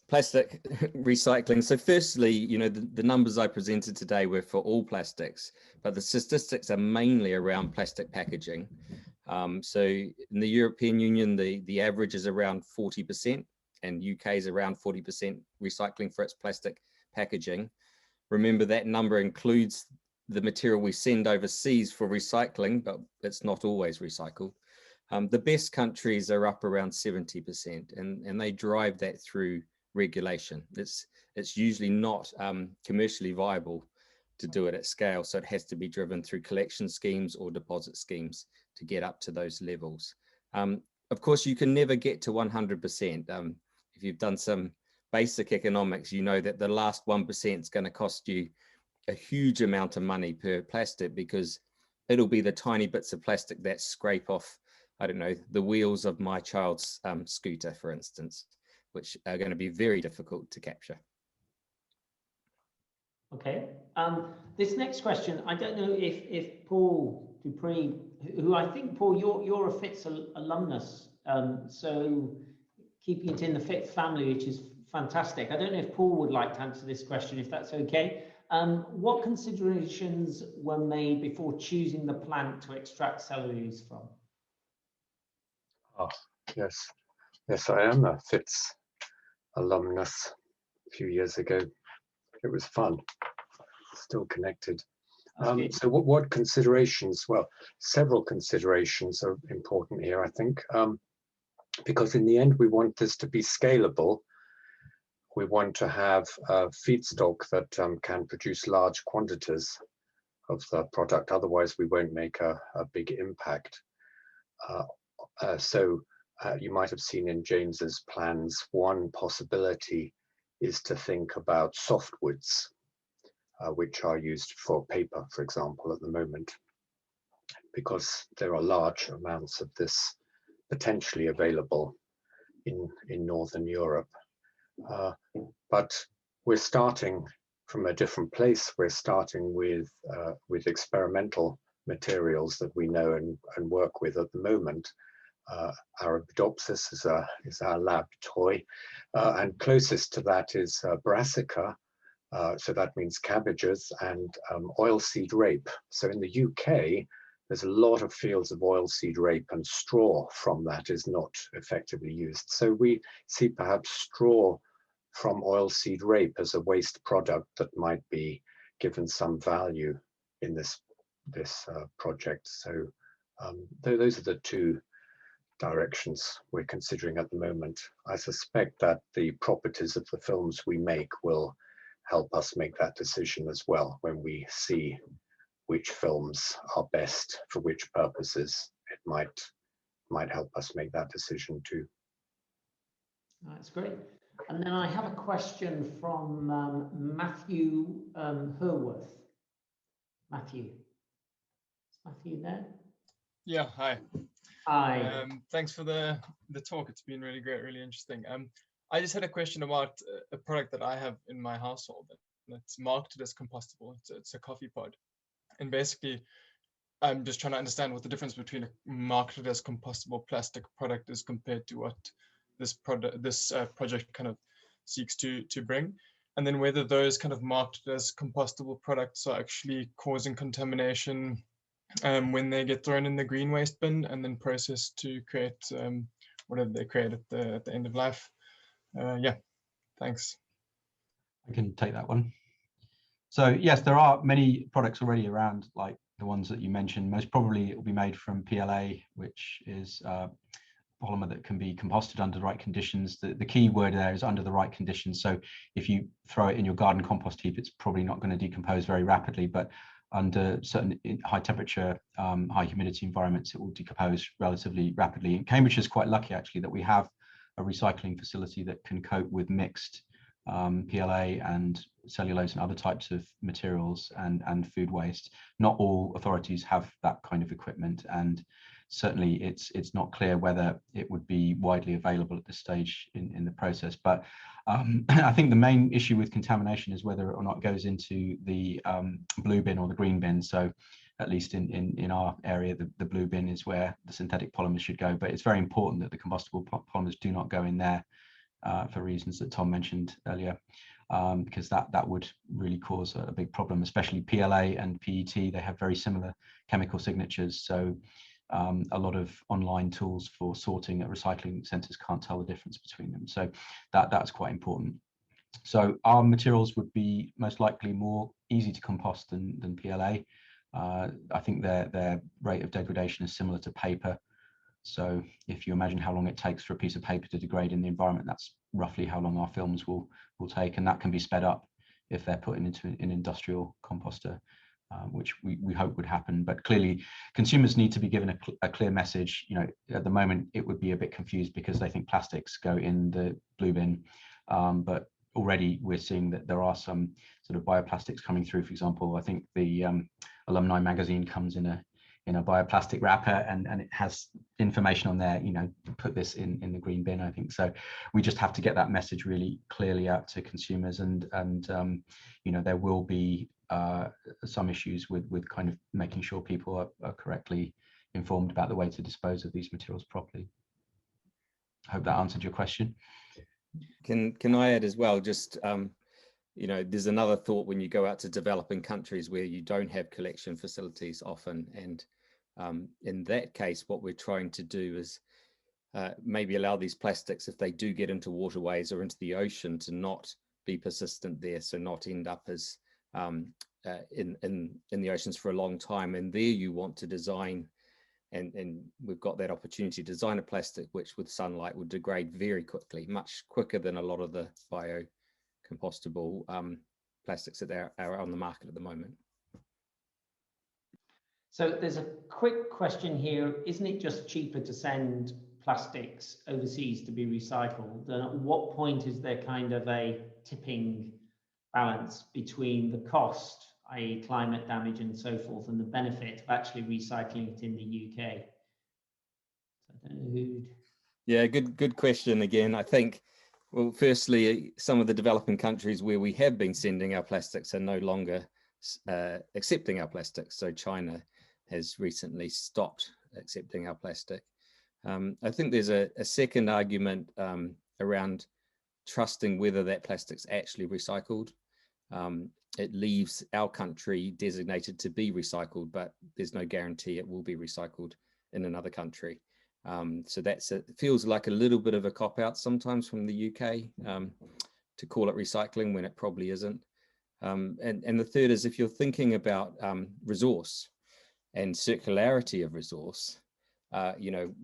plastic recycling, so firstly, you know, the numbers I presented today were for all plastics, but the statistics are mainly around plastic packaging. So in the European Union, the average is around 40%, and UK is around 40% recycling for its plastic packaging. Remember, that number includes the material we send overseas for recycling, but it's not always recycled. The best countries are up around 70%, and they drive that through regulation. It's usually not commercially viable to do it at scale, so it has to be driven through collection schemes or deposit schemes to get up to those levels. Of course, you can never get to 100%. If you've done some basic economics, you know that the last 1% is going to cost you a huge amount of money per plastic, because it'll be the tiny bits of plastic that scrape off, I don't know, the wheels of my child's scooter, for instance, which are going to be very difficult to capture. Okay. This next question, I don't know if Paul Dupree, who I think, Paul, you're a Fitz alumnus, so keeping it in the Fitz family, which is fantastic. I don't know if Paul would like to answer this question, if that's okay. What considerations were made before choosing the plant to extract cellulose from? Oh, yes. Yes, I am a Fitz alumnus a few years ago. It was fun. Still connected. So what considerations? Well, several considerations are important here, I think, because in the end, we want this to be scalable. We want to have a feedstock that can produce large quantities of the product. Otherwise, we won't make a big impact. So you might have seen in James's plans, one possibility is to think about softwoods, which are used for paper, for example, at the moment, because there are large amounts of this potentially available in Northern Europe. But we're starting from a different place. We're starting with experimental materials that we know and work with at the moment. Arabidopsis is our lab toy, and closest to that is brassica, so that means cabbages, and oilseed rape. So in the UK, there's a lot of fields of oilseed rape, and straw from that is not effectively used. So we see perhaps straw from oilseed rape as a waste product that might be given some value in this project. So those are the two directions we're considering at the moment. I suspect that the properties of the films we make will help us make that decision as well, when we see which films are best for which purposes. It might help us make that decision too. That's great. And then I have a question from Matthew Herworth. Matthew. Is Matthew there? Yeah, hi. Hi. Thanks for the talk. It's been really great, really interesting. I just had a question about a product that I have in my household that's marketed as compostable. It's a coffee pod. And basically, I'm just trying to understand what the difference between a marketed as compostable plastic product is compared to what this project kind of seeks to bring, and then whether those kind of marketed as compostable products are actually causing contamination when they get thrown in the green waste bin and then processed to create whatever they create at the end of life. Yeah, thanks. I can take that one. So yes, there are many products already around, like the ones that you mentioned. Most probably it will be made from PLA, which is polymer that can be composted under the right conditions. The key word there is under the right conditions. So if you throw it in your garden compost heap, it's probably not going to decompose very rapidly, but under certain high temperature, high humidity environments, it will decompose relatively rapidly. And Cambridge is quite lucky actually that we have a recycling facility that can cope with mixed PLA and cellulose and other types of materials and food waste. Not all authorities have that kind of equipment, and certainly it's not clear whether it would be widely available at this stage in the process. But I think the main issue with contamination is whether or not it goes into the blue bin or the green bin. So at least in our area, the blue bin is where the synthetic polymers should go. But it's very important that the combustible polymers do not go in there for reasons that Tom mentioned earlier, because that would really cause a big problem, especially PLA and PET. They have very similar chemical signatures. So a lot of online tools for sorting at recycling centres can't tell the difference between them. So that's quite important. So our materials would be most likely more easy to compost than PLA. I think their rate of degradation is similar to paper. So if you imagine how long it takes for a piece of paper to degrade in the environment, that's roughly how long our films will take, and that can be sped up if they're put into an industrial composter, which we hope would happen. But clearly consumers need to be given a clear message. You know, at the moment it would be a bit confused because they think plastics go in the blue bin, but already we're seeing that there are some sort of bioplastics coming through. For example, I think the Alumni magazine comes in a bioplastic wrapper, and it has information on there, you know, put this in the green bin, I think. So we just have to get that message really clearly out to consumers, and you know, there will be some issues with kind of making sure people are correctly informed about the way to dispose of these materials properly. I hope that answered your question. Can I add as well, just you know, there's another thought when you go out to developing countries where you don't have collection facilities often, and in that case, what we're trying to do is maybe allow these plastics, if they do get into waterways or into the ocean, to not be persistent there, so not end up as in the oceans for a long time. And there you want to design, and we've got that opportunity to design a plastic which with sunlight would degrade very quickly, much quicker than a lot of the biocompostable plastics that are on the market at the moment. So there's a quick question here. Isn't it just cheaper to send plastics overseas to be recycled? And at what point is there kind of a tipping balance between the cost, i.e. climate damage and so forth, and the benefit of actually recycling it in the UK? So I don't know who'd... Yeah, good question again. I think, well, firstly, some of the developing countries where we have been sending our plastics are no longer accepting our plastics. So China has recently stopped accepting our plastic. I think there's a second argument around trusting whether that plastic's actually recycled. It leaves our country designated to be recycled, but there's no guarantee it will be recycled in another country. So it feels like a little bit of a cop-out sometimes from the UK to call it recycling when it probably isn't. And the third is, if you're thinking about resource and circularity of resource, you know,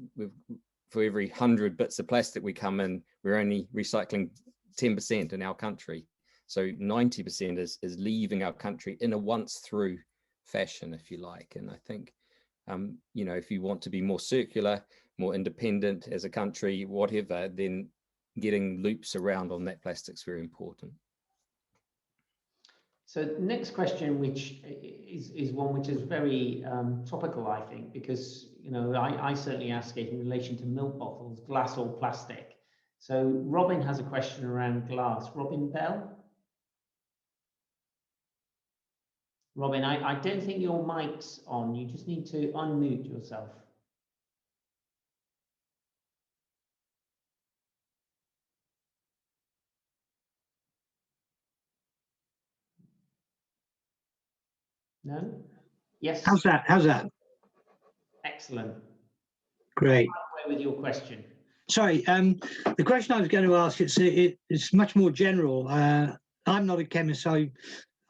for every 100 bits of plastic we come in, we're only recycling 10% in our country. So 90% is leaving our country in a once through fashion, if you like. And I think, you know, if you want to be more circular, more independent as a country, whatever, then getting loops around on that plastic's very important. So the next question, which is one which is very topical, I think, because, you know, I certainly ask it in relation to milk bottles, glass or plastic. So Robin has a question around glass. Robin Bell? Robin, I don't think your mic's on. You just need to unmute yourself. No? Yes. How's that? How's that? Excellent. Great. Away with your question. Sorry, the question I was going to ask, it's much more general. I'm not a chemist, so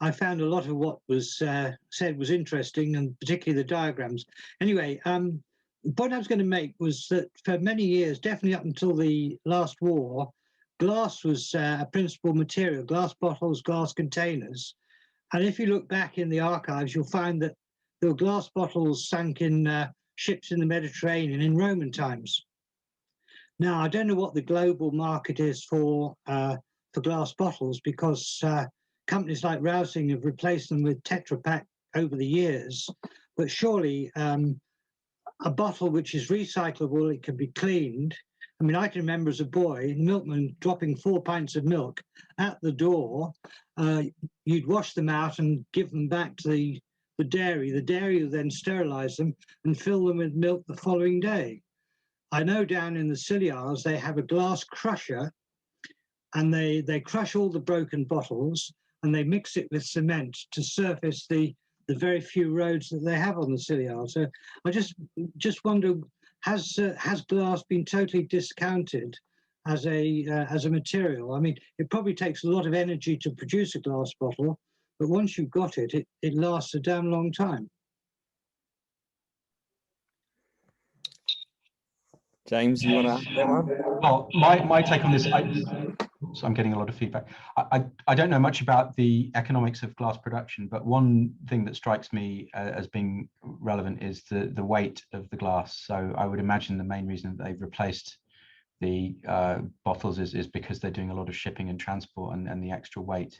I found a lot of what was said was interesting, and particularly the diagrams. Anyway, the point I was going to make was that for many years, definitely up until the last war, glass was a principal material, glass bottles, glass containers. And if you look back in the archives, you'll find that there were glass bottles sunk in ships in the Mediterranean in Roman times. Now, I don't know what the global market is for glass bottles, because companies like Rousing have replaced them with Tetra Pak over the years. But surely a bottle which is recyclable, it can be cleaned. I mean, I can remember as a boy, the milkman dropping 4 pints of milk at the door. You'd wash them out and give them back to the dairy. The dairy would then sterilize them and fill them with milk the following day. I know down in the Scilly Isles, they have a glass crusher, and they crush all the broken bottles and they mix it with cement to surface the very few roads that they have on the Scilly Isles. So I just wonder, has glass been totally discounted as a material? I mean, it probably takes a lot of energy to produce a glass bottle, but once you've got it, it lasts a damn long time. James, you want to answer that one? Well, my take on this, I'm getting a lot of feedback. I don't know much about the economics of glass production, but one thing that strikes me as being relevant is the weight of the glass. So I would imagine the main reason that they've replaced the bottles is because they're doing a lot of shipping and transport, and the extra weight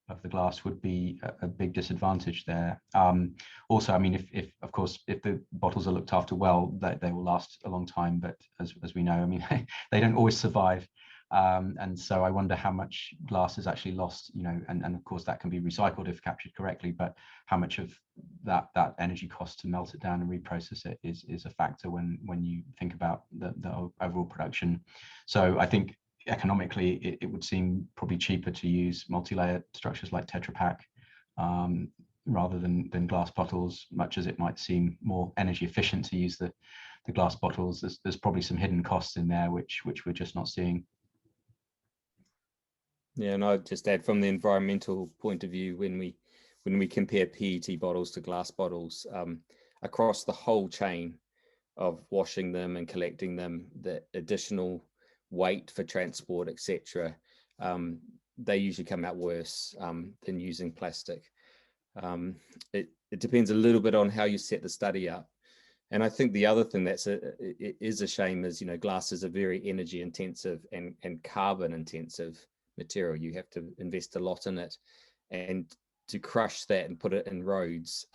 of the glass would be a big disadvantage there. Also, I mean, if of course, if the bottles are looked after well, they will last a long time. But as we know, I mean, they don't always survive. And so I wonder how much glass is actually lost, you know, and of course that can be recycled if captured correctly, but how much of that energy cost to melt it down and reprocess it is a factor when you think about the overall production. So I think economically it would seem probably cheaper to use multi-layer structures like Tetra Pak rather than glass bottles, much as it might seem more energy efficient to use the glass bottles. There's probably some hidden costs in there which we're just not seeing. Yeah, and I'd just add, from the environmental point of view, when we compare PET bottles to glass bottles, across the whole chain of washing them and collecting them, the additional weight for transport, etc., they usually come out worse than using plastic. It depends a little bit on how you set the study up. And I think the other thing it is a shame is, you know, glass is a very energy intensive and carbon intensive material. You have to invest a lot in it, and to crush that and put it in roads,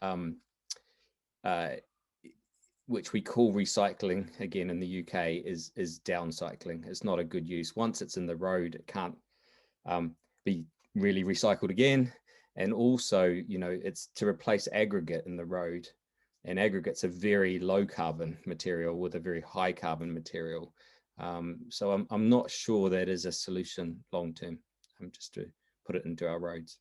which we call recycling again in the UK, is downcycling. It's not a good use. Once it's in the road, it can't be really recycled again. And also, you know, it's to replace aggregate in the road, and aggregate's a very low carbon material with a very high carbon material. So I'm not sure that is a solution long term, just to put it into our roads.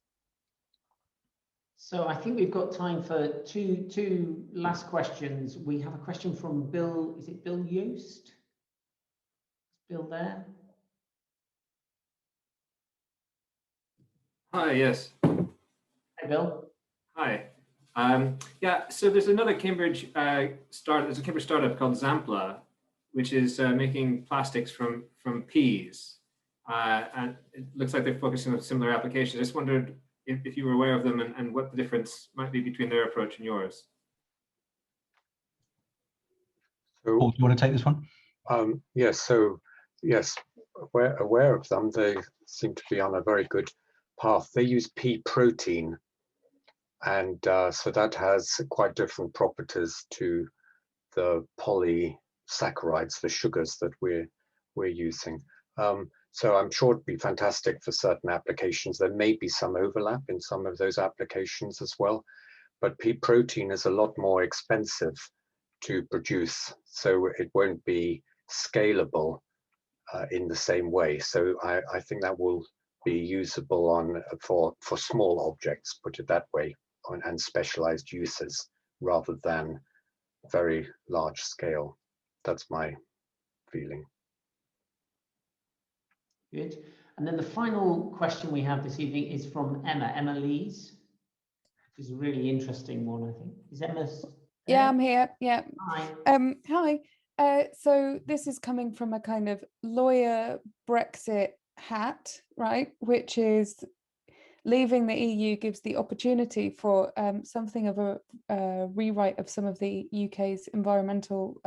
So I think we've got time for two last questions. We have a question from Bill. Is it Bill Yost? Is Bill there? Hi, yes. Hey, Bill. Hi. Yeah, so there's another Cambridge there's a Cambridge startup called ZAMPLA, which is making plastics from peas. And it looks like they're focusing on similar applications. I just wondered if you were aware of them and what the difference might be between their approach and yours. So, Paul, do you want to take this one? yes, so yes, we're aware of them. They seem to be on a very good path. They use pea protein, and so that has quite different properties to the polysaccharides, the sugars that we're using. So I'm sure it'd be fantastic for certain applications. There may be some overlap in some of those applications as well, but pea protein is a lot more expensive to produce, so it won't be scalable in the same way. So I think that will be usable for small objects, put it that way, and specialized uses rather than very large scale. That's my feeling. Good. And then the final question we have this evening is from Emma Lees, which is a really interesting one, I think. Is Emma there? Yeah, I'm here. Yeah. Hi. Hi. So this is coming from a kind of lawyer Brexit hat, right? Which is leaving the EU gives the opportunity for something of a rewrite of some of the UK's environmental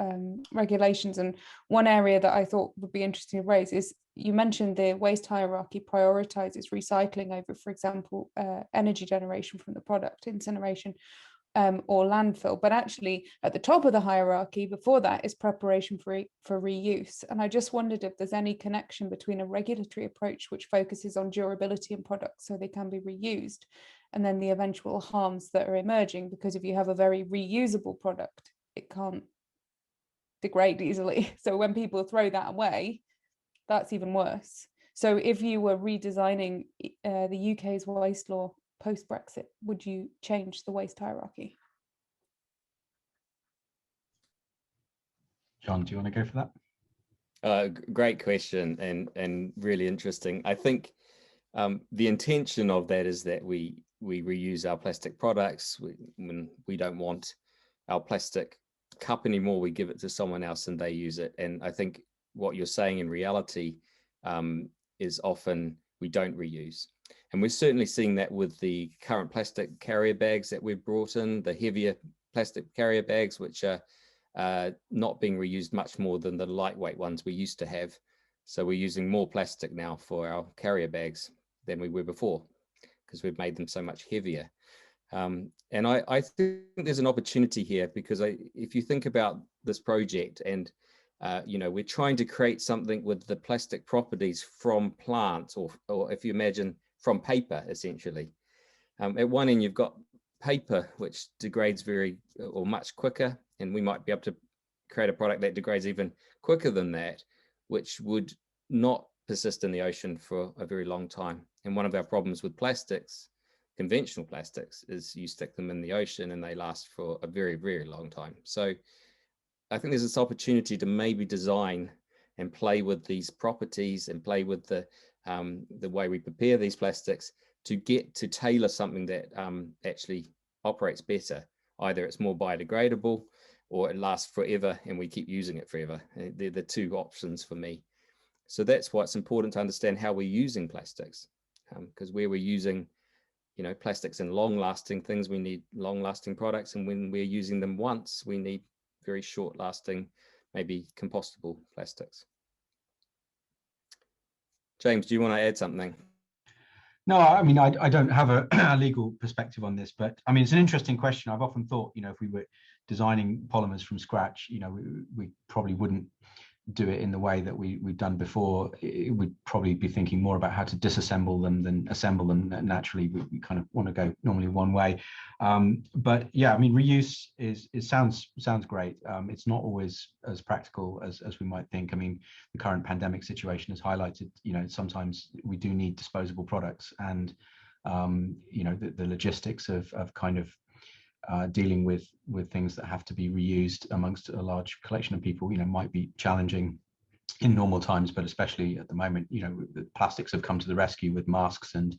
regulations. And one area that I thought would be interesting to raise is you mentioned the waste hierarchy prioritizes recycling over, for example, energy generation from the product, incineration, or landfill, but actually at the top of the hierarchy before that is preparation for reuse. And I just wondered if there's any connection between a regulatory approach which focuses on durability in products so they can be reused, and then the eventual harms that are emerging, because if you have a very reusable product, it can't degrade easily. So when people throw that away, that's even worse. So if you were redesigning the UK's waste law post-Brexit, would you change the waste hierarchy? John, do you want to go for that? Great question and really interesting. I think the intention of that is that we reuse our plastic products. When we don't want our plastic cup anymore, we give it to someone else and they use it. And I think what you're saying in reality is often we don't reuse. And we're certainly seeing that with the current plastic carrier bags that we've brought in, the heavier plastic carrier bags, which are not being reused much more than the lightweight ones we used to have. So we're using more plastic now for our carrier bags than we were before, because we've made them so much heavier. And I think there's an opportunity here, because if you think about this project and we're trying to create something with the plastic properties from plants, or if you imagine from paper, essentially. At one end, you've got paper, which degrades much quicker, and we might be able to create a product that degrades even quicker than that, which would not persist in the ocean for a very long time. And one of our problems with plastics, conventional plastics, is you stick them in the ocean and they last for a very, very long time. So I think there's this opportunity to maybe design and play with these properties and play with the way we prepare these plastics to get to tailor something that actually operates better. Either it's more biodegradable or it lasts forever and we keep using it forever. They're the two options for me. So that's why it's important to understand how we're using plastics, because where we're using plastics in long-lasting things, we need long-lasting products, and when we're using them once, we need very short-lasting, maybe compostable plastics. James, do you want to add something? No, I mean, I don't have a legal perspective on this, but I mean, it's an interesting question. I've often thought, if we were designing polymers from scratch, we probably wouldn't do it in the way that we've done before. We'd probably be thinking more about how to disassemble them than assemble them. Naturally, we kind of want to go normally one way. But yeah, I mean, reuse sounds great. It's not always as practical as we might think. I mean, the current pandemic situation has highlighted, sometimes we do need disposable products, and the logistics of kind of dealing with things that have to be reused amongst a large collection of people, might be challenging in normal times, but especially at the moment, the plastics have come to the rescue with masks and,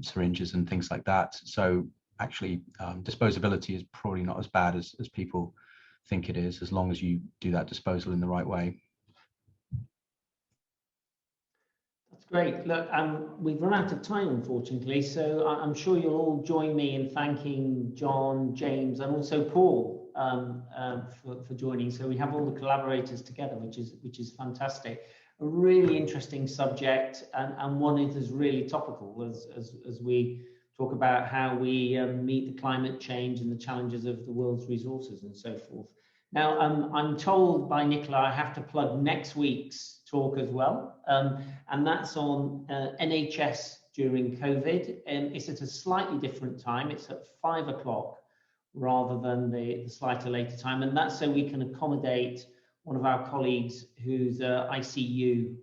syringes and things like that. So actually, disposability is probably not as bad as people think it is, as long as you do that disposal in the right way. Great. Look, we've run out of time, unfortunately, so I'm sure you'll all join me in thanking John, James, and also Paul for joining. So we have all the collaborators together, which is fantastic. A really interesting subject, and one that is really topical as we talk about how we meet the climate change and the challenges of the world's resources and so forth. Now, I'm told by Nicola I have to plug next week's talk as well, and that's on NHS during COVID. It's at a slightly different time. It's at 5 o'clock rather than the slightly later time, and that's so we can accommodate one of our colleagues who's an ICU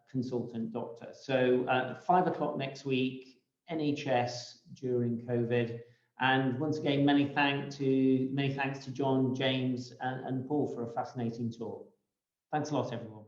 consultant doctor. So 5 o'clock next week, NHS during COVID. And once again, many thanks to John, James, and Paul for a fascinating talk. Thanks a lot, everyone.